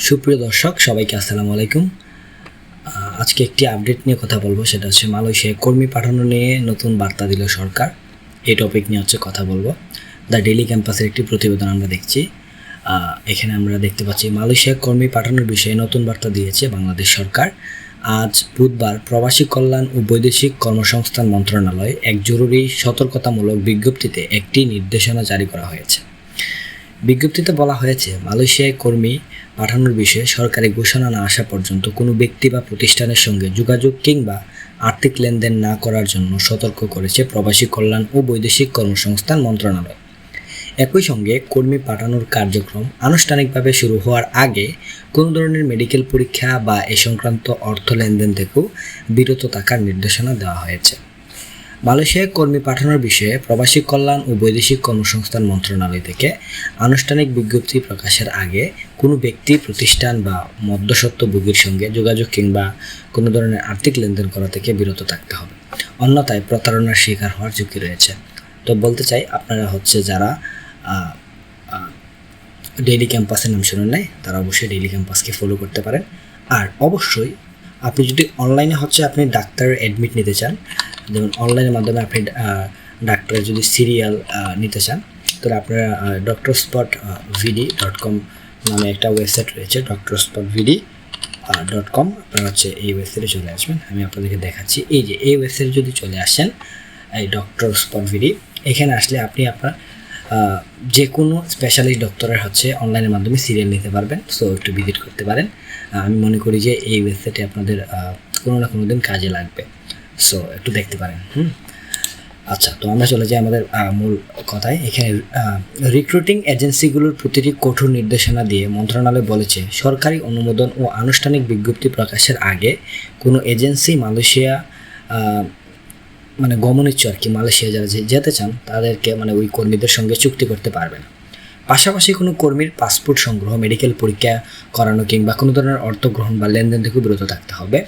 সুপ্রিয় দর্শক সবাইকে আসসালামু আলাইকুম। আজকে একটি আপডেট নিয়ে কথা বলবো, সেটা হচ্ছে মালয়েশিয়ায় কর্মী পাঠানো নিয়ে নতুন বার্তা দিল সরকার। এই টপিক নিয়ে কথা বলবো। দ্য ডেইলি ক্যাম্পাসের একটি প্রতিবেদন আমরা দেখছি। এখানে আমরা দেখতে পাচ্ছি মালয়েশিয়ায় কর্মী পাঠানোর বিষয়ে নতুন বার্তা দিয়েছে বাংলাদেশ সরকার। আজ বুধবার প্রবাসী কল্যাণ ও বৈদেশিক কর্মসংস্থান মন্ত্রণালয় এক জরুরি সতর্কতামূলক বিজ্ঞপ্তিতে একটি নির্দেশনা জারি করা হয়েছে। বিজ্ঞপ্তিতে বলা হয়েছে, মালয়েশিয়ায় কর্মী পাঠানোর বিষয়ে সরকারি ঘোষণা না আসা পর্যন্ত কোনো ব্যক্তি বা প্রতিষ্ঠানের সঙ্গে যোগাযোগ কিংবা আর্থিক লেনদেন না করার জন্য সতর্ক করেছে প্রবাসী কল্যাণ ও বৈদেশিক কর্মসংস্থান মন্ত্রণালয়। একই সঙ্গে কর্মী পাঠানোর কার্যক্রম আনুষ্ঠানিকভাবে শুরু হওয়ার আগে কোনো ধরনের মেডিকেল পরীক্ষা বা এ সংক্রান্ত অর্থ লেনদেন থেকেও বিরত থাকার নির্দেশনা দেওয়া হয়েছে। মালয়েশিয়ায় কর্মী পাঠানোর বিষয়ে প্রবাসী কল্যাণ ও বৈদেশিক কর্মসংস্থান মন্ত্রণালয় থেকে আনুষ্ঠানিক বিজ্ঞপ্তি প্রকাশের আগে কোনো ব্যক্তি, প্রতিষ্ঠান বা মধ্যস্বত্বভোগীর সঙ্গে যোগাযোগ কিংবা কোনো ধরনের আর্থিক লেনদেন করা থেকে বিরত থাকতে হবে, অন্যথায় প্রতারণার শিকার হওয়ার ঝুঁকি রয়েছে। তো বলতে চাই, আপনারা যারা ডেইলি ক্যাম্পাসের নাম শুনেন নাই, তারা অবশ্যই ডেইলি ক্যাম্পাসকে ফলো করতে পারেন। আর অবশ্যই আপনি যদি অনলাইনে আপনি ডাক্তারের অ্যাডমিট নিতে চান, যেমন অনলাইনের মাধ্যমে আপনি ডাক্তারের যদি সিরিয়াল নিতে চান, তাহলে আপনারা drspot.vd.com নামে একটা ওয়েবসাইট রয়েছে, drspot.vd.com। আপনারা এই ওয়েবসাইটে চলে আসবেন। আমি আপনাদেরকে দেখাচ্ছি। এই ওয়েবসাইটে যদি চলে আসেন, এই drspot.vd, এখানে আসলে আপনি আপনার যে কোনো স্পেশালিস্ট ডক্টরের অনলাইনের মাধ্যমে সিরিয়াল নিতে পারবেন। সো একটু ভিজিট করতে পারেন। আমি মনে করি যে এই ওয়েবসাইটে আপনাদের কোনো না কোনো দিন কাজে লাগবে। সো একটু দেখতে পারেন। আচ্ছা, তো আমরা চলে যাই আমাদের মূল কথায়। এখানে রিক্রুটিং এজেন্সিগুলোর প্রতিটি কঠোর নির্দেশনা দিয়ে মন্ত্রণালয় বলেছে, সরকারি অনুমোদন ও আনুষ্ঠানিক বিজ্ঞপ্তি প্রকাশের আগে কোনো এজেন্সি মালয়েশিয়া গমনিচ্ছু মালয়েশিয়া যারা যেতে চান তাদেরকে ওই কর্মীদের সঙ্গে চুক্তি করতে পারবে না। পাশাপাশি কোনো কর্মীর পাসপোর্ট সংগ্রহ, মেডিকেল পরীক্ষা করানো কিংবা কোনো ধরনের অর্থ গ্রহণ বা লেনদেন থেকে বিরত থাকতে হবে।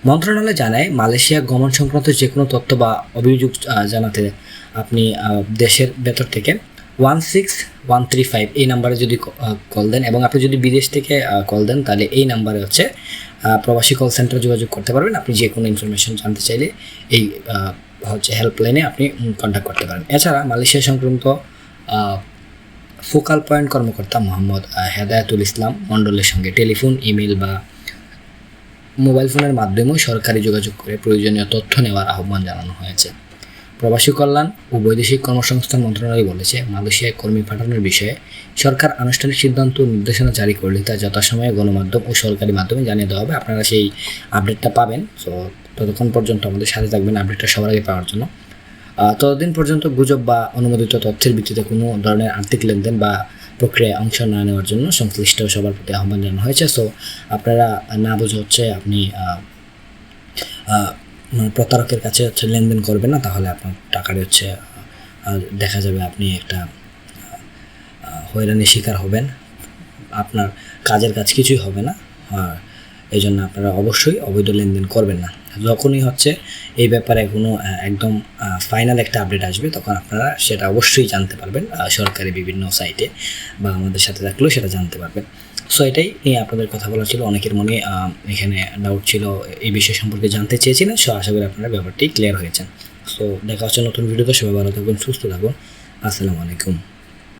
মন্ত্রণালয় জানায়, মালয়েশিয়া গমন সংক্রান্ত যে কোনো তথ্য বা অভিযোগ জানাতে আপনি দেশের ভেতর থেকে 16135 এই নাম্বারে যদি কল দেন, এবং আপনি যদি বিদেশ থেকে কল দেন, তাহলে এই নাম্বারে প্রবাসী কল সেন্টারে যোগাযোগ করতে পারবেন। আপনি যে কোনো ইনফরমেশন জানতে চাইলে এই হেল্পলাইনে আপনি কন্ট্যাক্ট করতে পারেন। এছাড়া মালয়েশিয়া সংক্রান্ত ফোকাল পয়েন্ট কর্মকর্তা মোহাম্মদ হেদায়েতুল ইসলাম মণ্ডলের সঙ্গে টেলিফোন, ইমেল বা মোবাইল ফোনের মাধ্যমেও সরকারি যোগাযোগ করে প্রয়োজনীয় তথ্য নেওয়ার আহ্বান জানানো হয়েছে। প্রবাসী কল্যাণ ও বৈদেশিক কর্মসংস্থান মন্ত্রণালয় বলেছে, মালয়েশিয়ায় কর্মী পাঠানোর বিষয়ে সরকার আনুষ্ঠানিক সিদ্ধান্ত ও নির্দেশনা জারি করলে তা যথাসময়ে গণমাধ্যম ও সরকারি মাধ্যমে জানিয়ে দেওয়া হবে। আপনারা সেই আপডেটটা পাবেন। সো ততক্ষণ পর্যন্ত আমাদের সাথে থাকবেন আপডেটটা সবার আগে পাওয়ার জন্য। ততদিন পর্যন্ত গুজব বা অনুমোদিত তথ্যের ভিত্তিতে কোনো ধরনের আর্থিক লেনদেন বা প্রক্রিয়ায় অংশ না নেওয়ার জন্য সংশ্লিষ্ট সবার প্রতি আহ্বান জানানো হয়েছে। সো আপনারা না বুঝে আপনি প্রতারকের কাছে লেনদেন করবেন না, তাহলে আপনার টাকাটা দেখা যাবে আপনি একটা হয়রানির শিকার হবেন। আপনার কাজের কাজ কিছুই হবে না। এই জন্য আপনারা অবশ্যই অবৈধ লেনদেন করবেন না। যখনই এই ব্যাপারে কোনো একদম ফাইনাল একটা আপডেট আসবে, তখন আপনারা সেটা অবশ্যই জানতে পারবেন সরকারি বিভিন্ন সাইটে, বা আমাদের সাথে থাকলেও সেটা জানতে পারবেন। সো এটাই নিয়ে আপনাদের কথা বলা ছিল। অনেকের মনে এখানে ডাউট ছিল, এই বিষয় সম্পর্কে জানতে চেয়েছিলেন। সো আশা করি আপনারা ব্যাপারটি ক্লিয়ার হয়েছেন। সো দেখা হচ্ছে নতুন ভিডিওতে। সবাই ভালো থাকুন, সুস্থ থাকুন। আসসালামু আলাইকুম।